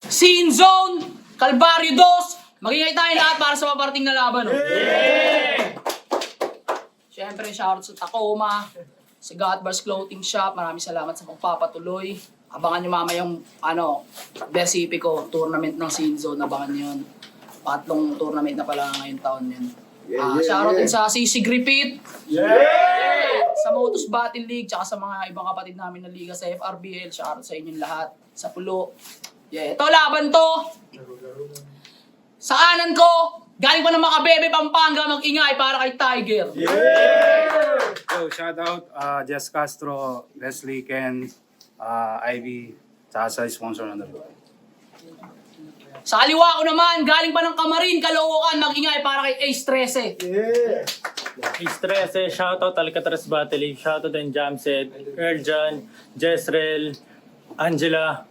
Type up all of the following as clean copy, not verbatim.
Scene Zone, Calvario 2, magingay tayo lahat para sa paparating na laban. No? Siyempre, shoutout sa Tacoma, sa Godbars Clothing Shop, maraming salamat sa pagpapatuloy. Abangan nyo mamayang, Best CP ko, tournament ng Scene Zone, abangan nyo yun. Patlong tournament na pala ngayong taon yun. Shoutout din sa CC Griffith, sa Motus Battle League, tsaka sa mga ibang kapatid namin na liga sa FRBL, shoutout sa inyong lahat, sa Pulo. Ito laban to. Sa kanan ko, galing pa ng Makabebe, Pampanga, mag-ingay para kay Tiger. So, shout out Jess Castro, Leslie, Ken, Ivy, tsaka sa sponsor na dalawa. Sa kaliwa ko naman, galing pa ng Kamarin, Caloocan, mag-ingay para kay Ace 13. Ace 13, shoutout Alcatraz Battle League, shoutout din Jamset, Erjan, Jezreel, Angela.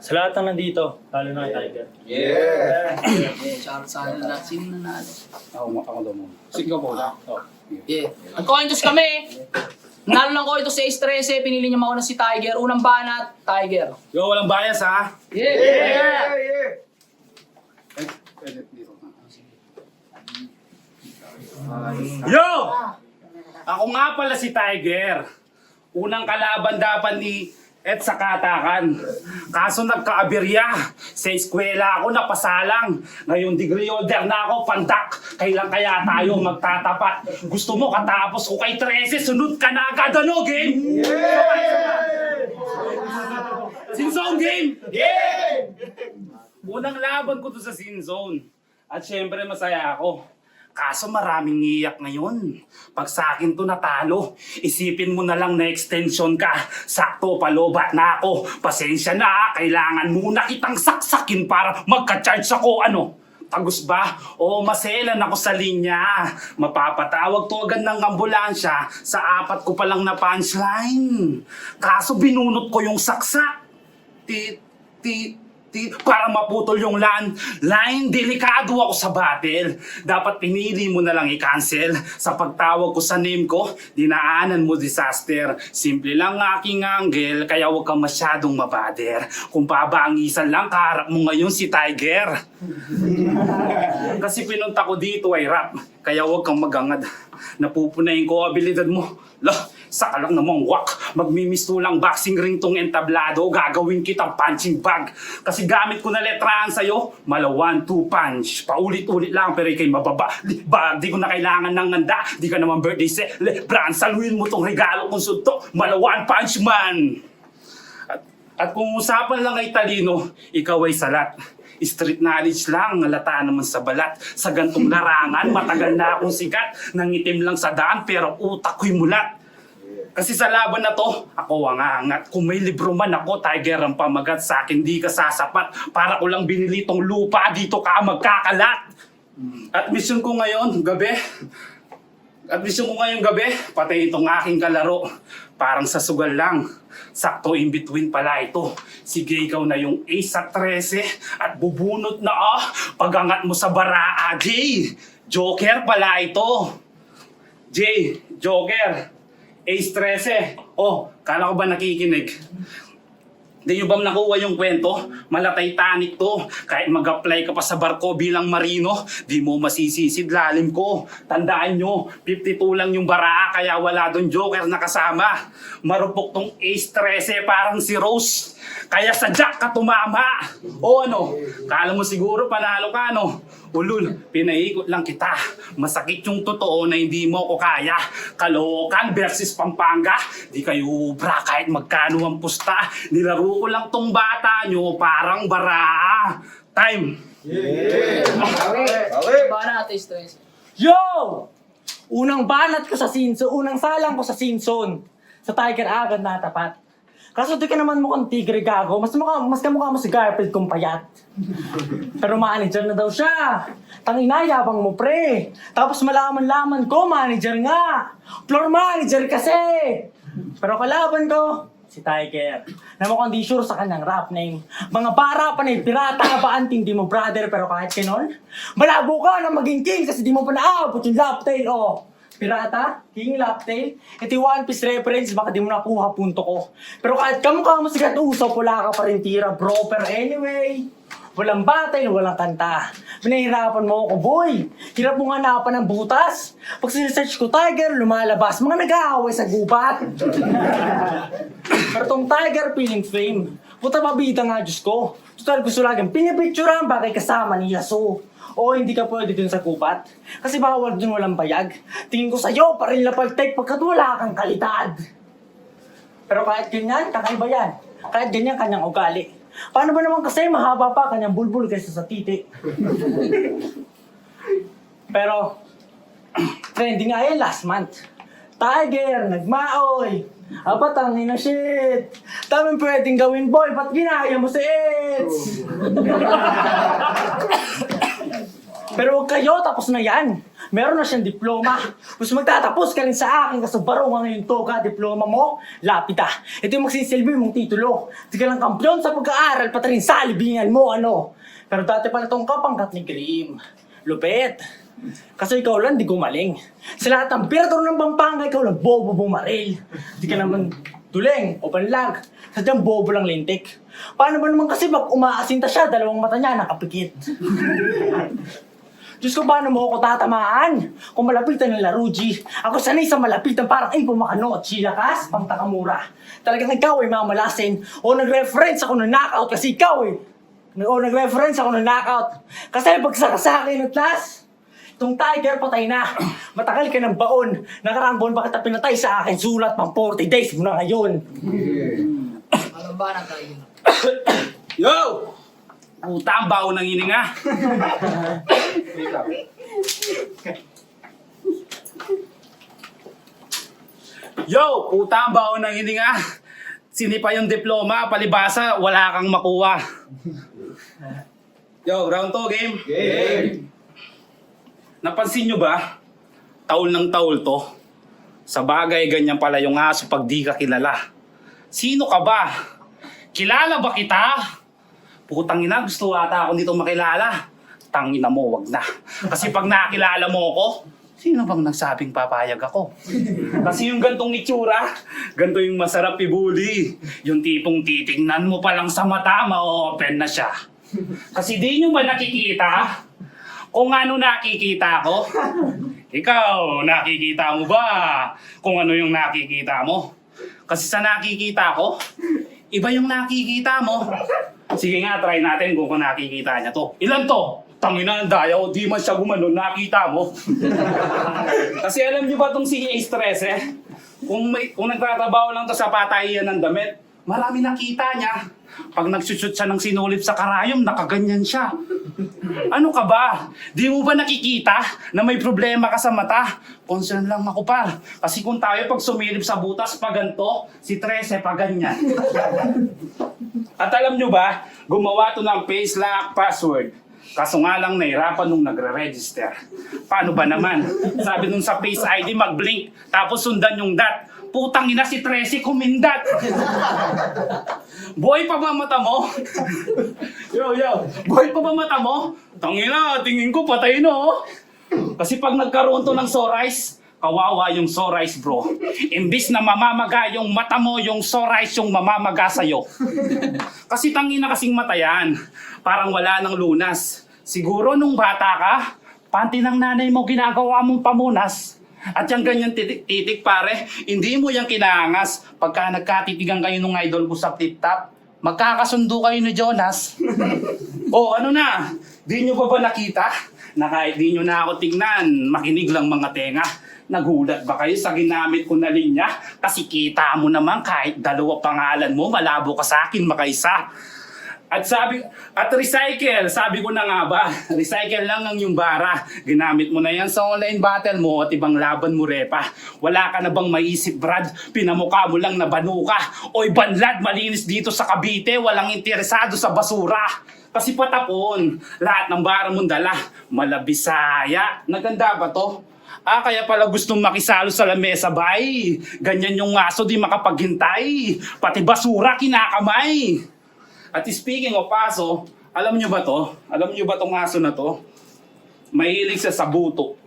Sa lahat ng nandito, lalo na kay Tiger. Shoutout sa lahat. Sino nanalo? Ako daw muna. Sige po. Nag-coin toss kami. Nanalo ng coin toss si Ace 13, pinili niya mauna si Tiger. Unang banat, Tiger. Yo, walang bias ha? Yo! Ako nga pala si Tiger. Unang kalaban dapat ni Ed sa Katakan. Kaso nagkaaberya. Sa eskwela ako napasalang. Ngayon degree holder na ako, pandak. Kailan kaya tayo magtatapat? Gusto mo katapos ko kay 13, sunod ka na agad, ano, game? Sinzone game! Unang laban ko to sa Sinzone. At syempre masaya ako. Kaso maraming iyak ngayon. Pag sa akin to natalo, isipin mo na lang na extension ka. Sakto, palobat na ako. Pasensya na, kailangan muna kitang saksakin para magka-charge ako. Ano? Tagus ba? O maselan ako sa linya. Mapapatawag to agad ng ambulansya sa 4 ko palang na punchline. Kaso binunot ko yung saksak. Para maputol yung line, delikado ako sa battle. Dapat pinili mo na lang i-cancel. Sa pagtawag ko sa name ko, dinaanan mo disaster. Simple lang aking angle, kaya huwag kang masyadong mabader. Kung pabangisan lang, kaharap mo ngayon si Tiger. Kasi pinunta ko dito ay rap, kaya huwag kang magangad. Napupunayin ko abilidad mo. Saka lang namang wak, magmimistulang boxing ring tong entablado, gagawin kitang punching bag. Kasi gamit ko na letrahan sa'yo, mala 1-2 punch. Paulit-ulit lang pero ikay mababa. Di ko na kailangan ng nganda, di ka naman birthday celebran. Saluhin mo tong regalo kong sunto, mala 1 punch man. At kung usapan lang ay talino, ikaw ay salat. Street knowledge lang, halata naman sa balat. Sa gantong larangan, matagal na akong sikat. Nangitim lang sa daan pero utak ko'y mulat. Kasi sa laban na to, ako ang angat. Kung may libro man ako, Tiger ang pamagat. Sa akin di ka sasapat. Para ko lang binili tong lupa, dito ka magkakalat. At mission ko ngayong gabi, patay itong aking kalaro. Parang sa sugal lang. Sakto in between pala ito. Sige, ikaw na yung ace sa 13 at bubunot na pagangat mo sa baraa, Jay. Joker pala ito. Jay, Joker. Ace 13. Kala ko ba nakikinig? Di nyo ba nakuha yung kwento? Mala Titanic to. Kahit mag-apply ka pa sa barko bilang marino, di mo masisisid lalim ko. Tandaan nyo, 52 lang yung baraa, kaya wala doon Joker na kasama. Marupok tong Ace 13 parang si Rose. Kaya sa Jack ka tumama. Kala mo siguro panalo ka, no? Ulul, pinaikot lang kita. Masakit yung totoo na hindi mo ko kaya. Caloocan versus Pampanga. Di kayo ubra kahit magkano ang pusta. Nilaro ko lang tong bata nyo parang bara. Time! Banat, Ace 13. Yo! Unang banat ko sa Sinzone, unang salang ko sa Sinzone. Sa Tiger agad natapat. Kaso di ka naman mukhang tigre gago, mas kamukha mo si Garfield kung payat. Pero manager na daw siya. Tangina, yabang mo pre. Tapos malaman-laman ko, manager nga. Floor manager kasi. Pero kalaban ko, si Tiger. Na mukhang di sure sa kanyang rap name. Mga para pa na pirata ba antindi mo brother, pero kahit ganon, malabo ka na maging king kasi di mo pa naabot yung lap tail, Pirata, King, Laptail, ito yung One Piece reference, baka di mo nakuha punto ko. Pero kahit kamukha mo si Gat-Usopp, wala ka pa rin tira, bro. Pero anyway, walang battle, walang kanta. Pinahirapan mo ako, boy. Hirap mong hanapan ng butas. Pag sinesearch ko Tiger, lumalabas. Mga nag-aaway sa gubat. Pero tong Tiger feeling fame. Puta mabita nga, Diyos ko. Total gusto laging pinipicturean bakit kasama ni Yasuo. O hindi ka pwede dun sa gubat. Kasi bawal dun walang bayag. Tingin ko sa'yo, parang lapagtek pagkat wala kang kalidad. Pero kahit ganyan, kakaiba yan. Kahit ganyan kanyang ugali. Paano ba naman kasi mahaba pa kanyang bulbul kaysa sa titi? Pero, trending nga yan last month. Tiger, nagmaoy. Apat ang ina shit. Daming pwedeng gawin boy, ba't ginaya mo si Eds? Pero huwag kayo, tapos na yan. Meron na siyang diploma. Gusto magtatapos ka rin sa akin kasi baro nga ngayon to ka, diploma mo, lapida. Ito yung magsisilbi mong titulo. Di ka lang kampyon sa pag-aaral, pati rin sa libingan mo, ano. Pero dati pala tong kapangkat ni Grim. Lupet. Kasi ikaw lang di gumaling. Sa lahat ng pirador ng Pampanga, ikaw lang bobo bumaril. Di ka naman tuleng o panlag. Sadyang bobo lang lintik. Paano ba naman kasi pag umaasinta siya, dalawang mata niya nakapikit. Diyos ko, paano mo ako tatamaan? Kung malapitan ng Laruji, ako sanay sa malapitan parang ay pumakano at silakas, pang takamura. Talagang ikaw ay mamalasin. O nag-reference ako ng knockout kasi ikaw eh. O nag-reference ako ng knockout. Kasi pagsaka sa akin at last, itong Tiger patay na. Matagal ka ng baon. Nakaraang buwan ba kita pinatay sa akin? Sulat pang 40 days muna ngayon. Ano ba na tayo? Yo! Puta, ang baho ng hininga. Yo! Puta, ang baho ng hininga. Sinipa yung diploma, palibasa, wala kang makuha. Yo, round 2, game? Game! Napansin nyo ba? Taul ng taul to. Sa bagay, ganyan pala yung aso pag di ka kilala. Sino ka ba? Kilala ba kita? Putang ina, gusto ata ako dito makilala. Tangina mo, wag na. Kasi pag nakilala mo ako, sino bang nagsabing papayag ako? Kasi yung gantong itsura, ganto yung masarap ibuli. Yung tipong titingnan mo pa lang sa mata, ma-open na siya. Kasi di nyo ba nakikita? Kung ano nakikita ko? Ikaw, nakikita mo ba kung ano yung nakikita mo? Kasi sa nakikita ko, iba yung nakikita mo. Sige nga, try natin kung nakikita niya to. Ilan to? Tangina ang daya o di man siya gumanon, nakita mo. Kasi alam niyo ba itong si Ace 13? Kung nagtatrabaho lang to sa patayan ng damit, marami nakita niya. Pag nagsushoot siya ng sinulip sa karayom, nakaganyan siya. Ano ka ba? Di mo ba nakikita na may problema ka sa mata? Concern lang ako pa. Kasi kung tayo pag sumilip sa butas pa ganito, si 13 pa ganyan. At alam nyo ba, gumawa to ng face lock password. Kaso nga lang nahirapan nung nagre-register. Paano ba naman? Sabi nung sa Face ID mag-blink, tapos sundan yung dot. Putang ina si 13 kumindat. Boy pa ba mata mo? Yo. Boy pa ba mata mo? Tangina, tingin ko patay no. Kasi pag nagkaroon to ng sorize, kawawa yung sorize bro. Imbis na mamamaga yung mata mo, yung sorize yung mamamaga sa'yo. Kasi tangina kasing mata yan. Parang wala ng lunas. Siguro nung bata ka, panty ng nanay mo ginagawa mong pamunas. At yung ganyan titik pare, hindi mo yung kinaangas. Pagka nagkatitigan kayo nung idol ko sa tip-top, magkakasundo kayo ni Jonas. O ano na, di nyo ba nakita? Na kahit di nyo na ako tignan, makinig lang mga tenga. Nagulat ba kayo sa ginamit ko na linya? Kasi kita mo naman kahit dalawa pangalan mo, malabo ka sa akin makaisa. At recycle, sabi ko na nga ba, recycle lang ang yung bara. Ginamit mo na yan sa online battle mo at ibang laban mo repa. Wala ka na bang maisip Brad? Pinamukha mo lang na banuka. Oy banlad, malinis dito sa Cavite, walang interesado sa basura. Kasi patapon, lahat ng bara mong dala, malabisaya. Naganda ba to? Kaya pala gustong makisalo sa lamesa, bay. Ganyan yung aso, di makapaghintay. Pati basura kinakamay. At speaking of aso, alam nyo ba to? Alam nyo ba tong aso na to? Mahilig siya sa buto.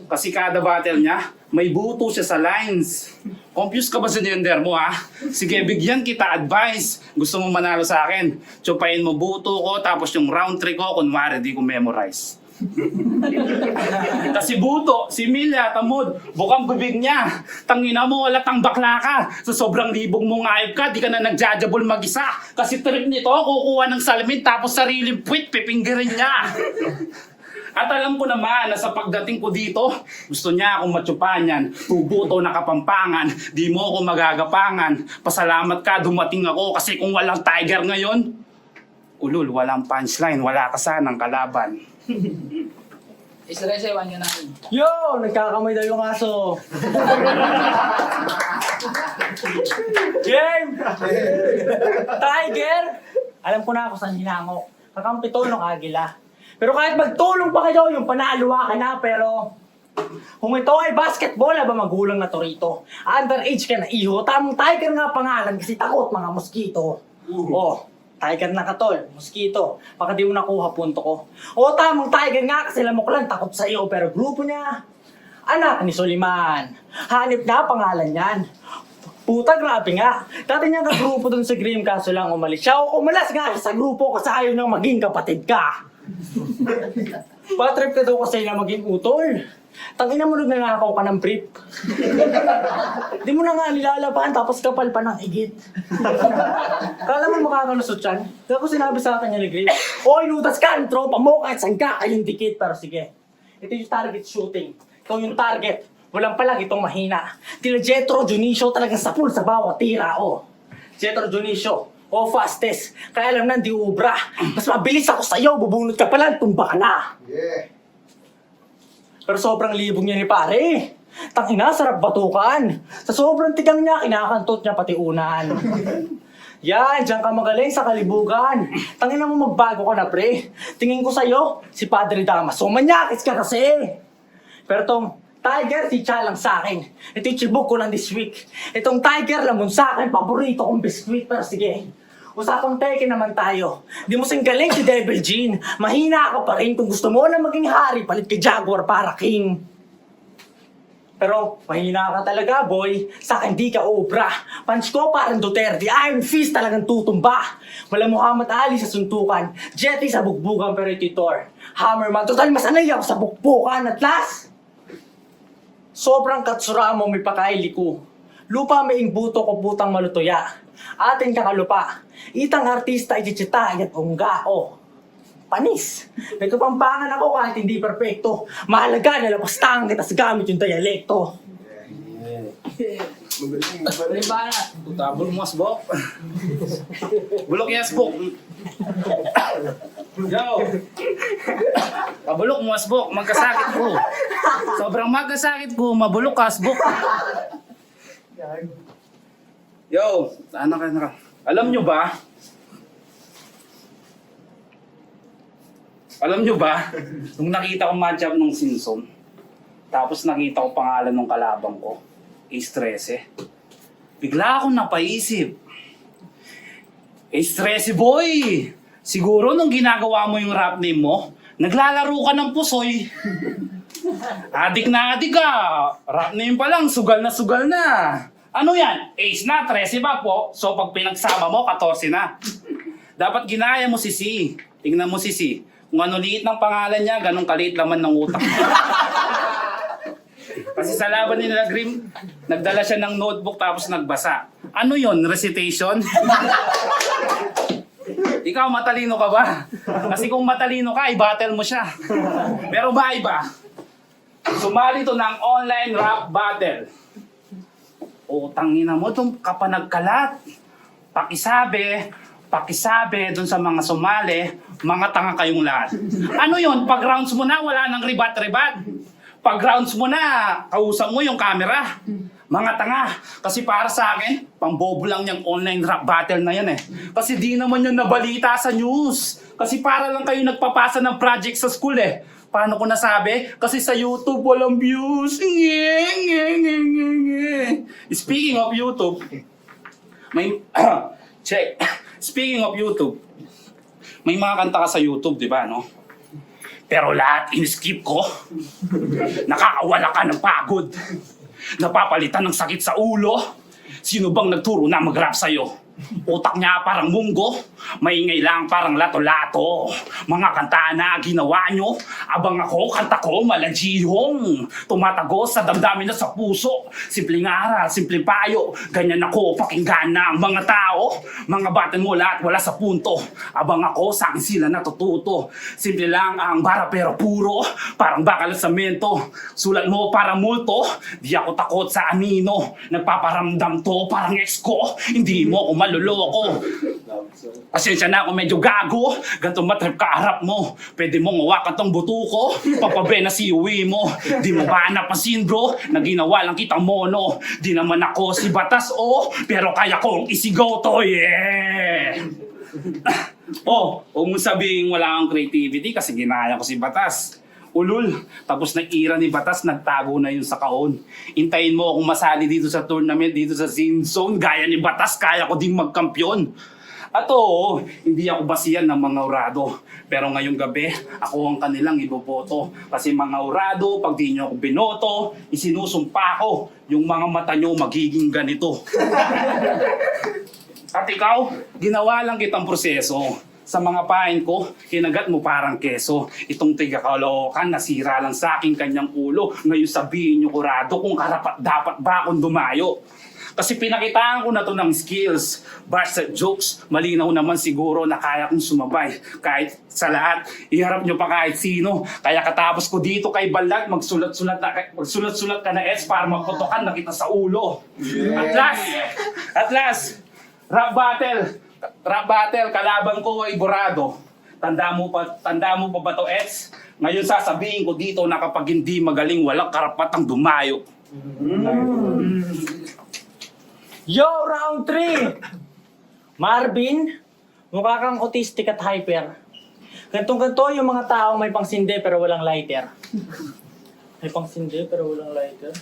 Kasi kada battle niya, may buto siya sa lines. Confused ka ba sa gender mo, ha? Sige, bigyan kita advice. Gusto mo manalo sa akin? Tsupain mo buto ko, tapos yung round 3 ko, kunwari di ko memorize. Kasi buto, si Milya, tamod, bukang bibig niya. Tangina mo, alatang bakla ka. Sa sobrang libong mong ayop ka, di ka na nagjajabol mag-isa. Kasi trip nito, kukuha ng salamin tapos sariling puwit, pipinggirin niya. At alam ko naman na sa pagdating ko dito, gusto niya akong matsupan yan. Tubuto na kapampangan, di mo ako magagapangan. Pasalamat ka, dumating ako kasi kung walang tiger ngayon, ulul, walang punchline, wala ka sanang kalaban. Ace 13, one ka namin. Yo! Nagkakamay daw yung aso. Game! Tiger! Alam ko na ako saan hinango. Kakampi to ng agila. Pero kahit magtulong pa kayo, yung panaluwa ka na, pero kung ito ay basketball, aba magulang na to rito. Underage ka na iho, tamang Tiger nga pangalan kasi takot mga mosquito. Oh, Tiger na katol, mosquito. Baka di mo nakuha punto ko. O tamang Tiger nga kasi lamok lang takot sa iyo, pero grupo niya, anak ni Soliman. Hanip na pangalan yan. Puta, grabe nga. Dati niya ka-grupo dun sa Grim, kaso lang umalis siya. O umalas nga siya sa grupo kasi ayaw niyang maging kapatid ka. Patrip ka daw kasi na maging utol. Tangina mo nagnanakaw ka ng brief. Di mo na nga nilalaban tapos kapal pa ng higit. Kala mo makakalusot yan? Kaya ko sinabi sa akin ni Griff, o inutas ka ang tropa mo kahit saan ka kayong dikit. Pero sige, ito yung target shooting. Ikaw yung target. Walang palag itong mahina. Tila Jetro Junicio talagang sapul sa bawat tira. O, Jetro Junicio. O fastest. Kaya lang nandi ubra. Mas mabilis ako sa'yo. Bubunot ka pala. Tumba ka na. Yeah. Pero sobrang libong niya ni pare. Tangina, sarap batukan. Sa sobrang tigang niya, kinakantot niya pati unan. Yan, diyan ka magaling sa kalibugan. Tangina mo magbago ka na, pre. Tingin ko sa'yo, si Padre Damaso. Manyakis ka kasi. Pero tong Tiger, teacher lang sa akin. Ito yung chibuk ko lang this week. Itong Tiger lamon sa akin, paborito kong biskwit. Pero sige, usapang teke naman tayo. Di mo galing si Devil Jean. Mahina ka pa rin kung gusto mo na maging hari, palit kay Jaguar para king. Pero mahina ka talaga, boy. Sa akin di ka obra. Punch ko parang Duterte. Iron Fist talagang tutumba. Wala Muhammad Ali sa suntukan. Jetty sa bukbukan pero ito Thor. Hammerman, total masanay ako sa bukbukan. At last, sobrang katsura mo may pakaili ko. Lupa maing buto ko putang malutuya. Atin kakalupa. Itang artista ichichita at ungga. Oh, panis. Nagkapampangan ako kahit hindi perfecto. Mahalaga na lapastang kita sa gamit yung dialekto. Limba na. Tutabol mo, asbok. Bulok yes, asbok. Yo! Pabulok mo, asbok. Magkasakit ko. Sobrang magkasakit ko. Mabulok ka, asbok. Yo! Ano ka? Alam nyo ba? Nung nakita ko matchup ng Simpson, tapos nakita ko pangalan ng kalabang ko, Ace 13, bigla akong napaisip. Ace 13 boy! Siguro nung ginagawa mo yung rap name mo, naglalaro ka ng pusoy. Adik na adik ka. Rap name pa lang, sugal na. Ano yan? Ace na, 13 ba po? So pag pinagsama mo, 14 na. Dapat ginaya mo si C. Tingnan mo si C. Kung ano liit ng pangalan niya, ganun kaliit laman ng utak. Kasi sa laban ni nila Grim, nagdala siya ng notebook tapos nagbasa. Ano yon? Recitation? Ikaw, matalino ka ba? Kasi kung matalino ka, i-battle mo siya. Pero ba iba? Sumali to ng online rap battle. O, tangina mo, itong kapanagkalat. Pakisabi dun sa mga sumali, mga tanga kayong lahat. Ano yon? Pag rounds mo na, wala nang ribat-ribat. Pag rounds mo na, kausap mo yung camera. Mga tanga. Kasi para sa akin, pambobo lang yung online rap battle na yan eh. Kasi di naman yung nabalita sa news. Kasi para lang kayo nagpapasa ng project sa school eh. Paano ko nasabi? Kasi sa YouTube walang views. Speaking of YouTube, may... check. Speaking of YouTube, may mga kanta ka sa YouTube, di ba, no? Pero lahat in-skip ko. Nakakawala ka ng pagod. Napapalitan ng sakit sa ulo. Sino bang nagturo na mag-rap sa'yo? Utak niya parang munggo, maingay lang parang lato-lato. Mga kanta na ginawa nyo, abang ako, kanta ko malajihong. Tumatagos sa damdamin na sa puso. Simpleng aral, simpleng payo. Ganyan ako, pakinggan na ang mga tao. Mga batan mo lahat wala sa punto. Abang ako, sa akin sila natututo. Simple lang ang bara pero puro. Parang bakal sa semento. Sulat mo parang multo. Di ako takot sa anino. Nagpaparamdam to parang ex ko. Hindi mo ako maluloko. Pasensya na ako medyo gago. Ganto matrip ka harap mo. Pwede mong hawakan tong buto ko. Papabe na si uwi mo. Di mo ba napansin bro? Na ginawa lang kitang mono. Di naman ako si Batas pero kaya kong isigaw to, yeah! Huwag mo sabihin wala akong creativity kasi ginaya ko si Batas. Ulul, tapos na era ni Batas, nagtago na yun sa kahon. Intayin mo akong masali dito sa tournament, dito sa Sin Zone. Gaya ni Batas, kaya ko din magkampiyon. At oo, hindi ako basihan ng mga urado. Pero ngayong gabi, ako ang kanilang iboboto. Kasi mga urado, pag di nyo ako binoto, isinusumpa ko, yung mga mata nyo magiging ganito. At ikaw, ginawa lang kitang proseso. Sa mga pain ko, kinagat mo parang keso. Itong tiga-kalookan, nasira lang sa akin kanyang ulo. Ngayon sabihin nyo kurado kung karapat dapat ba akong dumayo. Kasi pinakitaan ko na to ng skills, bars at jokes. Malinaw naman siguro na kaya kong sumabay. Kahit sa lahat, iharap nyo pa kahit sino. Kaya katapos ko dito kay Balag, magsulat-sulat ka na S para magputokan na kita sa ulo. Yeah. At last, rap battle, kalaban ko ay Borado. Tanda mo pa ba to, Eds? Ngayon sasabihin ko dito na kapag hindi magaling, walang karapatang dumayo. Yo, round 3! Marvin, mukha kang autistic at hyper. Gantong-ganto yung mga taong may pangsindi pero walang lighter. May pangsindi pero walang lighter?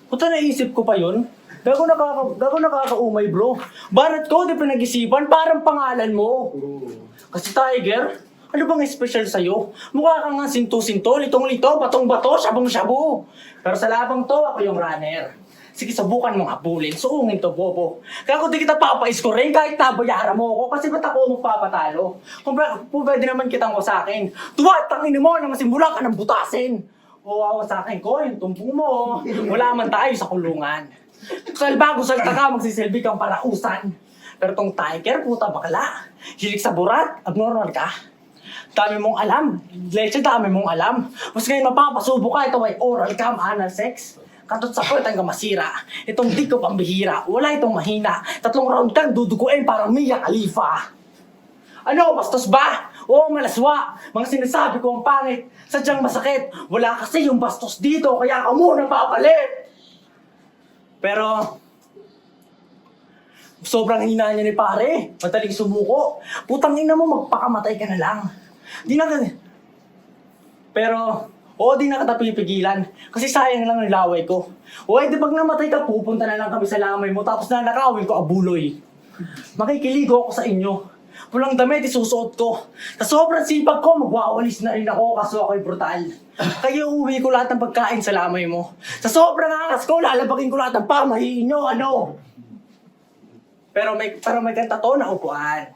Puta, naisip ko pa yun. Gago nakakaumay, bro. Barat ko, di pinag-isipan, parang pangalan mo. Kasi Tiger, ano bang special sa'yo? Mukha kang nga sinto-sinto, litong-lito, batong-bato, syabong-syabo. Pero sa labang to, ako yung runner. Sige, subukan mong habulin, suungin to, bobo. Kaya kung di kita papaiskorin, kahit nabayaran mo ako, kasi ba't ako magpapatalo? Kung pwede naman kitang wasakin, tuwa, tangin mo na masimulan ka ng butasin. O wasakin ko, yung tumpong mo, wala man tayo sa kulungan. Bago salta ka, magsisilbi kang parausan. Pero tong Tiger, puta bakla. Hilig sa burat, abnormal ka. Dami mong alam. Leche, dami mong alam. Mas ngayon mapapasubo ka, ito ay oral cam, anal sex. Katot sa puwet hanggang masira. Itong di ko pambihira, wala itong mahina. 3 round kang duduguin parang Mia Khalifa. Ano, bastos ba? Oo, malaswa. Mga sinasabi ko ang pangit. Sadyang masakit. Wala kasi yung bastos dito, kaya ka muna papalit. Pero, sobrang hina niya ni pare. Madaling sumuko. Putang ina mo, magpakamatay ka na lang. Pero, di na kita pipigilan. Kasi sayang lang ang laway ko. Di pag namatay ka, pupunta na lang kami sa lamay mo, tapos nanakawin ko abuloy. Makikiligo ako sa inyo. Pulang damit, isusuot ko. Sa sobrang sipag ko, magwawalis na rin ako kaso ako'y brutal. Kaya uuwi ko lahat ng pagkain sa lamay mo. Sa sobrang angas ko, lalabagin ko lahat ng pamahiin nyo, ano? Pero may kanta to na upuan.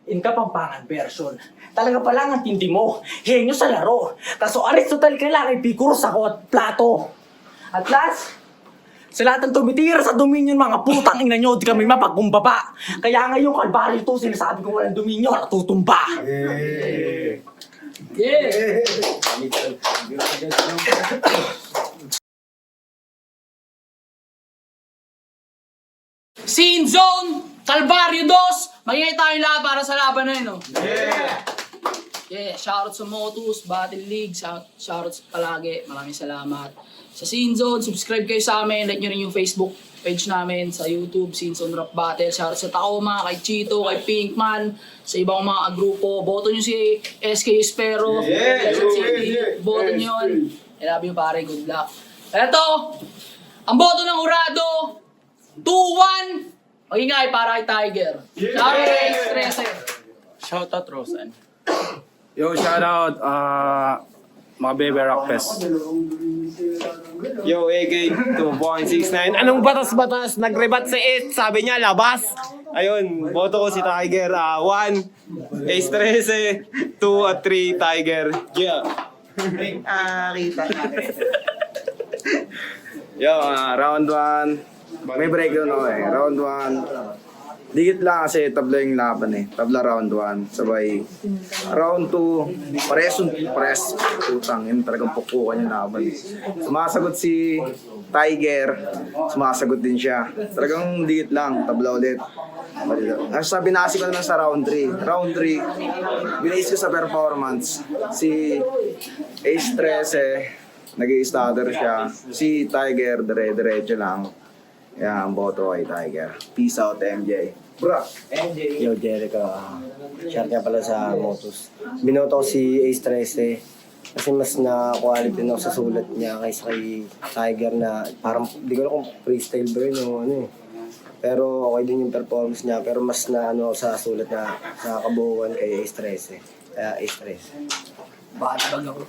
In Kapampangan version. Talaga palang ang tindi mo. Henyo sa laro. Kaso Aristotle ka lang, Epicurus ako at Plato. At last, sa lahat ng tumitira sa Dominion, mga putang ina nyo, di kami mapagkumbaba. Kaya ngayon, kalbaryo to, sinasabi ko walang Dominion, natutumba. Yeah! Sin Zone! Calvario 2! Magiging tayo lahat para sa laban na yun, no? Yeah! Shoutout sa Motus, Battle League, shoutout palagi. Maraming salamat. Sa Sin Zone, subscribe kayo sa amin. Like nyo rin yung Facebook page namin sa YouTube, Sin Zone Rap Battle. Shoutout sa Tacoma, kay Chito, kay Pinkman, sa ibang mga grupo. Boto nyo si SK Espero. Quezon City. Boto nyo yun. I love you, pare. Good luck. Eto, ang boto ng Urado, 2-1. Magingay para kay Tiger. Shoutout kay Stresse. Shoutout, Rosan. Yo, shoutout, mga Bebe Rock Fest. Yo, AK 2.69. Anong batas-batas? Nagrebat si It. Sabi niya, labas. Ayun, boto ko si Tiger. 1, Ace 13, 2 at 3, Tiger. Yeah. Yo, round 1. May breakdown ako eh. Round 1. Dikit lang kasi tabla yung laban eh. Tabla round 1. Sabay, round 2, pares. Putang, yun talagang pupukan yung laban. Sumasagot si Tiger, sumasagot din siya. Talagang dikit lang, tabla ulit. Sabi binasi ko naman sa round 3. Round 3, binase ko sa performance. Si Ace 13, nag-i-stutter siya. Si Tiger, dire-diretso lang. Yan, boto kay Tiger. Peace out, MJ. Bro, Yo, Jericho. Share nga pala sa Motus. Binoto ko si Ace 13 kasi mas na-quality na sa sulat niya kaysa kay Tiger na parang, di ko alam kung freestyle ba yun o ano eh. Pero okay din yung performance niya, pero mas na ano sa sulat na nakakabuuan kay Ace 13. Kaya Ace 13. Bakit bag ako?